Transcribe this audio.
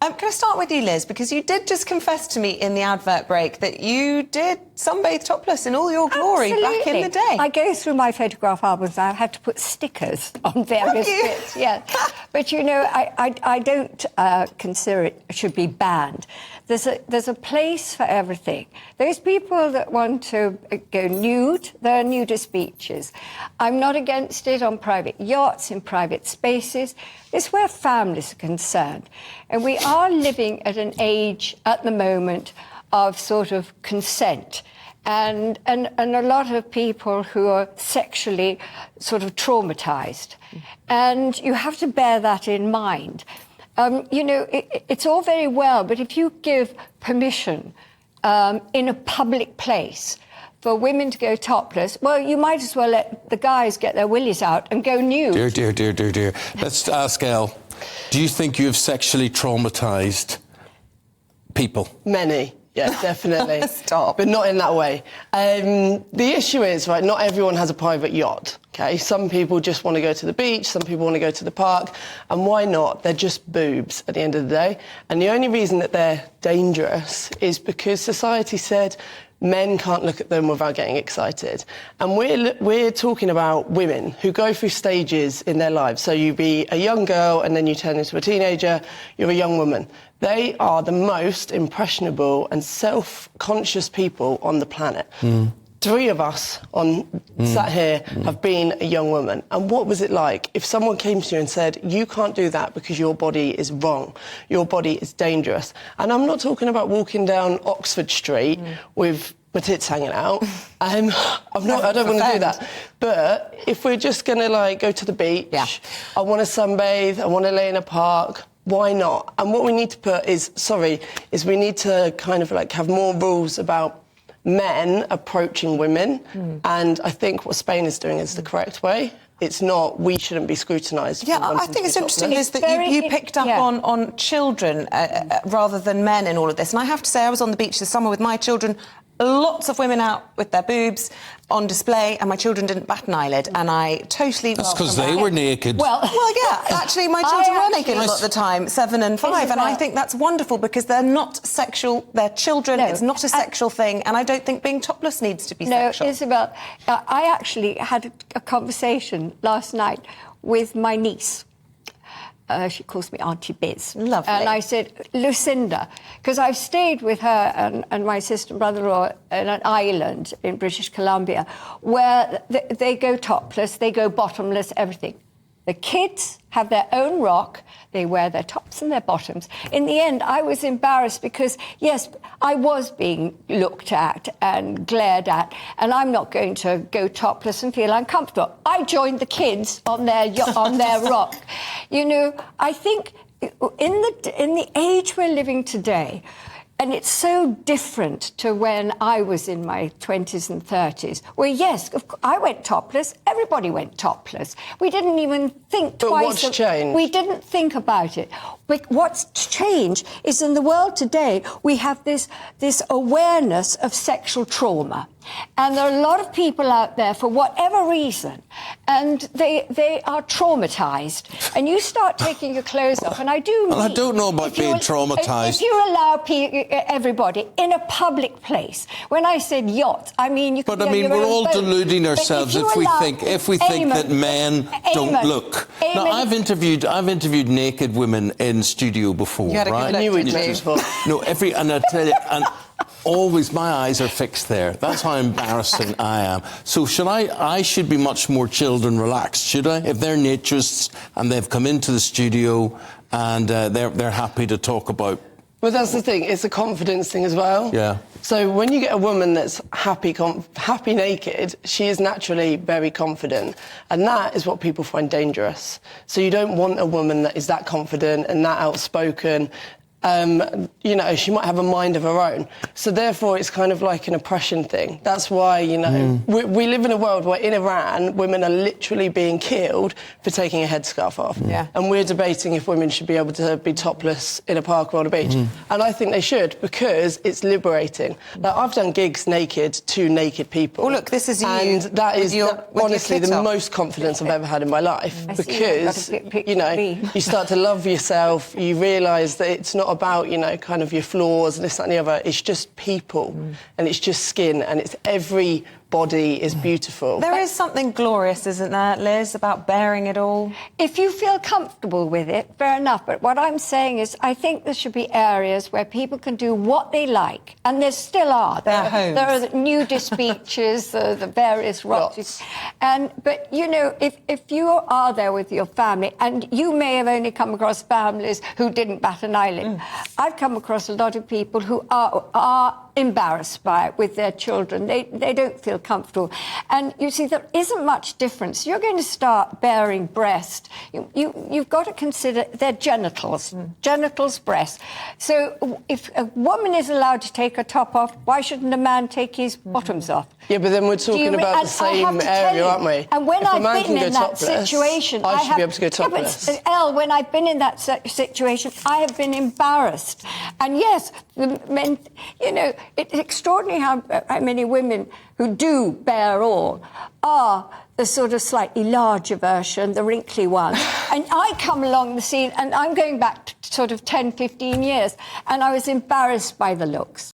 Can I start with you, Liz? Because you did just confess to me in the advert break that you did sunbathe topless in all your glory back in the day. I go through my photograph albums. I have to put stickers on various bits. Yeah, but you know, I don't consider it should be banned. There's a place for everything. Those people that want to go nude, there are nudist beaches. I'm not against it on private yachts, in private spaces. It's where families are concerned. And we are living at an age at the moment of sort of consent. And a lot of people who are sexually sort of traumatised. And you have to bear that in mind. You know, it's all very well, but if you give permission in a public place for women to go topless, well, you might as well let the guys get their willies out and go nude. Dear. Let's ask Elle. Do you think you've sexually traumatised people? Many. Yeah, definitely. Stop. But not in that way. The issue is, right, not everyone has a private yacht, OK? Some people just want to go to the beach, some people want to go to the park, and why not? They're just boobs at the end of the day. And the only reason that they're dangerous is because society said men can't look at them without getting excited. And we're talking about women who go through stages in their lives. So you be a young girl and then you turn into a teenager, you're a young woman. They are the most impressionable and self-conscious people on the planet. 3 of us sat here have been a young woman. And what was it like if someone came to you and said, you can't do that because your body is wrong, your body is dangerous? And I'm not talking about walking down Oxford Street with my tits hanging out. I don't want to do that. But if we're just going to, like, go to the beach, I want to sunbathe, I want to lay in a park, why not? And what we need to put is we need to kind of, like, have more rules about men approaching women, and I think what Spain is doing is the correct way. It's not, we shouldn't be scrutinised. Yeah, I think it's interesting, Liz, that you picked up on children rather than men in all of this. And I have to say, I was on the beach this summer with my children, lots of women out with their boobs on display, and my children didn't bat an eyelid, and I totally... That's because they were naked. Well, yeah, actually, my children were naked a lot of the time, 7 and 5, and I think that's wonderful because they're not sexual, they're children, it's not a sexual thing, and I don't think being topless needs to be sexual. No, Isabel, I actually had a conversation last night with my niece. She calls me Auntie Biz. Lovely. And I said, Lucinda, because I've stayed with her and my sister and brother-in-law in an island in British Columbia where they go topless, they go bottomless, everything. The kids have their own rock. They wear their tops and their bottoms. In the end, I was embarrassed because, yes, I was being looked at and glared at, and I'm not going to go topless and feel uncomfortable. I joined the kids on their rock. You know, I think in the age we're living today, and it's so different to when I was in my 20s and 30s, where, yes, I went topless, everybody went topless. We didn't even think twice. But what's changed? We didn't think about it. But what's changed is in the world today, we have this awareness of sexual trauma. And there are a lot of people out there, for whatever reason, and they are traumatised. And you start taking your clothes off, and I do Well, I don't know about being traumatised. If you allow everybody in a public place, when I said yacht, I mean... You but, I mean, we're all deluding ourselves if we think that men don't look. Now, I've interviewed naked women in studio before, you had a right? good look, didn't you? No, and I tell you... And always my eyes are fixed there. That's how embarrassing I am. So I should be much more chilled and relaxed, should I? If they're naturists and they've come into the studio and they're happy to talk about... Well, that's the thing. It's a confidence thing as well. Yeah. So when you get a woman that's happy naked, she is naturally very confident. And that is what people find dangerous. So you don't want a woman that is that confident and that outspoken. you know, she might have a mind of her own. So therefore, it's kind of like an oppression thing. That's why, you know, we live in a world where in Iran, women are literally being killed for taking a headscarf off. Yeah. And we're debating if women should be able to be topless in a park or on a beach. And I think they should, because it's liberating. Like, I've done gigs naked to naked people. Well, look, this is you. And that is honestly the off. most confidence I've ever had in my life. I see. Because, Got a picture you know, of me. you start to love yourself, you realise that it's not about, you know, kind of your flaws and this, that and the other. It's just people and it's just skin and it's every body is beautiful. There is something glorious, isn't there, Liz, about bearing it all? If you feel comfortable with it, fair enough. But what I'm saying is I think there should be areas where people can do what they like. And there still are. There are the nudist beaches, the various rocks. But, you know, if you are there with your family, and you may have only come across families who didn't bat an eyelid. I've come across a lot of people who are embarrassed by it with their children. They don't feel comfortable. And you see, there isn't much difference. You're going to start bearing breast. You've got to consider their genitals. Genitals, breasts. So if a woman is allowed to take her top off, why shouldn't a man take his bottoms off? Yeah, but then we're talking about the same area, aren't we? And when if I've been in that topless, situation, I should be able to go topless. Yeah, but, Elle, when I've been in that situation, I have been embarrassed. And yes, the men, you know, it's extraordinary how many women who do bear all are the sort of slightly larger version, the wrinkly ones. And I come along the scene, and I'm going back to sort of 10, 15 years, and I was embarrassed by the looks.